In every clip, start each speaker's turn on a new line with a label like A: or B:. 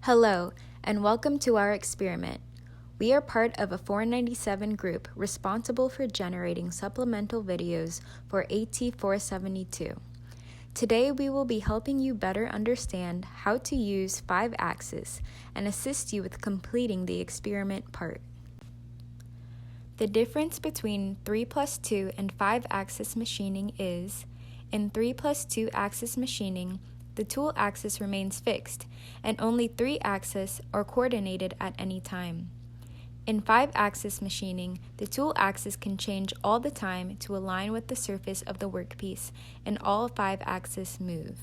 A: Hello, and welcome to our experiment. We are part of a 497 group responsible for generating supplemental videos for AT472. Today we will be helping you better understand how to use 5-axis and assist you with completing the experiment part. The difference between 3+2 and 5-axis machining is, in 3+2-axis machining, the tool axis remains fixed, and only 3 axes are coordinated at any time. In 5-axis machining, the tool axis can change all the time to align with the surface of the workpiece, and all 5 axes move.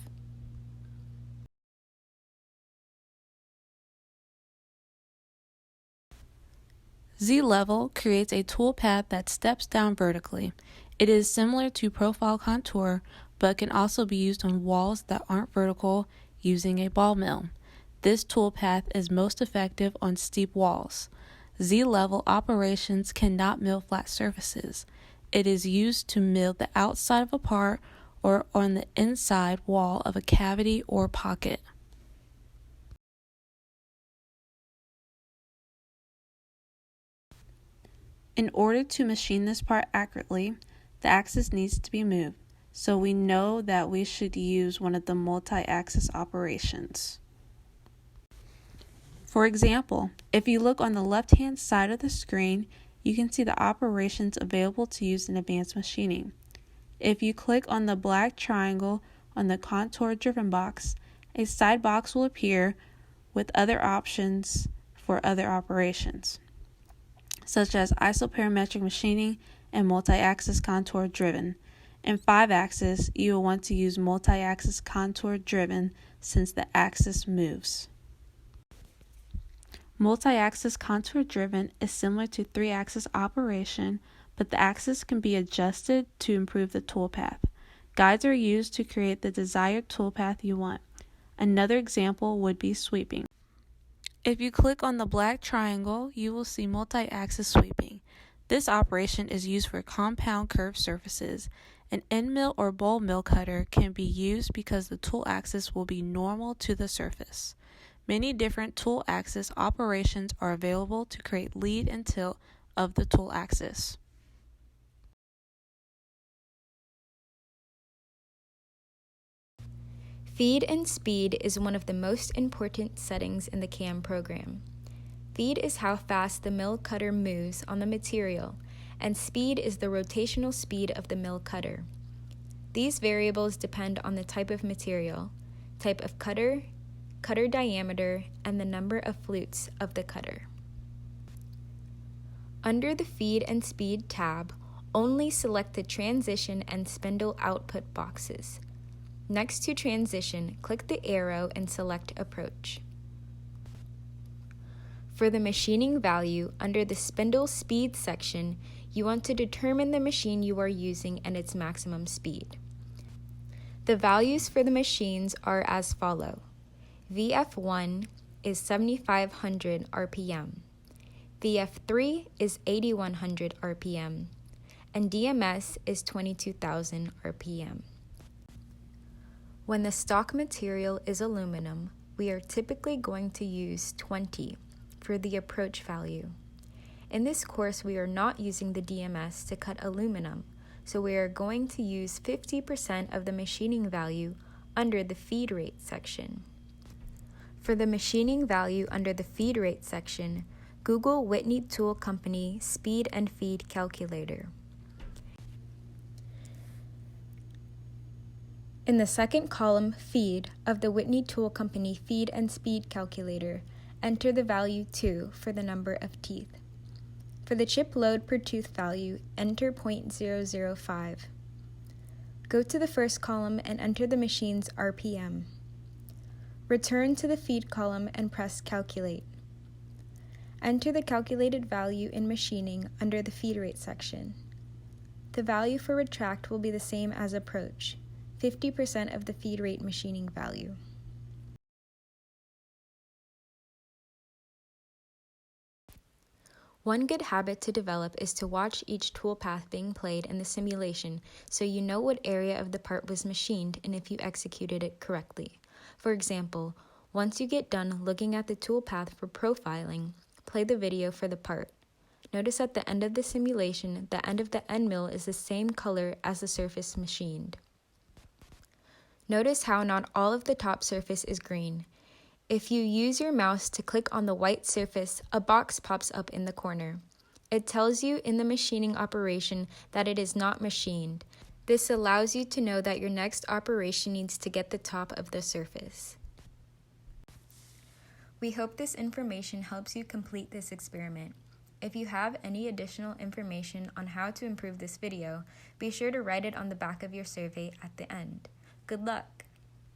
B: Z-Level creates a tool path that steps down vertically. It is similar to Profile Contour, but can also be used on walls that aren't vertical using a ball mill. This tool path is most effective on steep walls. Z-Level operations cannot mill flat surfaces. It is used to mill the outside of a part or on the inside wall of a cavity or pocket. In order to machine this part accurately, the axis needs to be moved, so we know that we should use one of the multi-axis operations. For example, if you look on the left-hand side of the screen, you can see the operations available to use in advanced machining. If you click on the black triangle on the contour-driven box, a side box will appear with other options for other operations, such as isoparametric machining and multi-axis contour driven. In 5-axis, you will want to use multi-axis contour driven since the axis moves. Multi-axis contour driven is similar to 3-axis operation, but the axis can be adjusted to improve the toolpath. Guides are used to create the desired toolpath you want. Another example would be sweeping. If you click on the black triangle, you will see multi-axis sweeping. This operation is used for compound curved surfaces. An end mill or bowl mill cutter can be used because the tool axis will be normal to the surface. Many different tool axis operations are available to create lead and tilt of the tool axis.
A: Feed and speed is one of the most important settings in the CAM program. Feed is how fast the mill cutter moves on the material, and speed is the rotational speed of the mill cutter. These variables depend on the type of material, type of cutter, cutter diameter, and the number of flutes of the cutter. Under the Feed and Speed tab, only select the transition and spindle output boxes. Next to transition, click the arrow and select approach. For the machining value under the spindle speed section, you want to determine the machine you are using and its maximum speed. The values for the machines are as follow. VF1 is 7,500 RPM, VF3 is 8,100 RPM, and DMS is 22,000 RPM. When the stock material is aluminum, we are typically going to use 20 for the approach value. In this course, we are not using the DMS to cut aluminum, so we are going to use 50% of the machining value under the feed rate section. For the machining value under the feed rate section, Google Whitney Tool Company Speed and Feed Calculator. In the second column, Feed, of the Whitney Tool Company Feed and Speed Calculator, enter the value 2 for the number of teeth. For the chip load per tooth value, enter 0.005. Go to the first column and enter the machine's RPM. Return to the feed column and press Calculate. Enter the calculated value in machining under the feed rate section. The value for retract will be the same as approach, 50% of the feed rate machining value. One good habit to develop is to watch each toolpath being played in the simulation so you know what area of the part was machined and if you executed it correctly. For example, Once you get done looking at the toolpath for profiling, play the video for the part. Notice at the end of the simulation, the end of the end mill is the same color as the surface machined. Notice how not all of the top surface is green. If you use your mouse to click on the white surface, a box pops up in the corner. It tells you in the machining operation that it is not machined. This allows you to know that your next operation needs to get the top of the surface. We hope this information helps you complete this experiment. If you have any additional information on how to improve this video, be sure to write it on the back of your survey at the end. Good luck!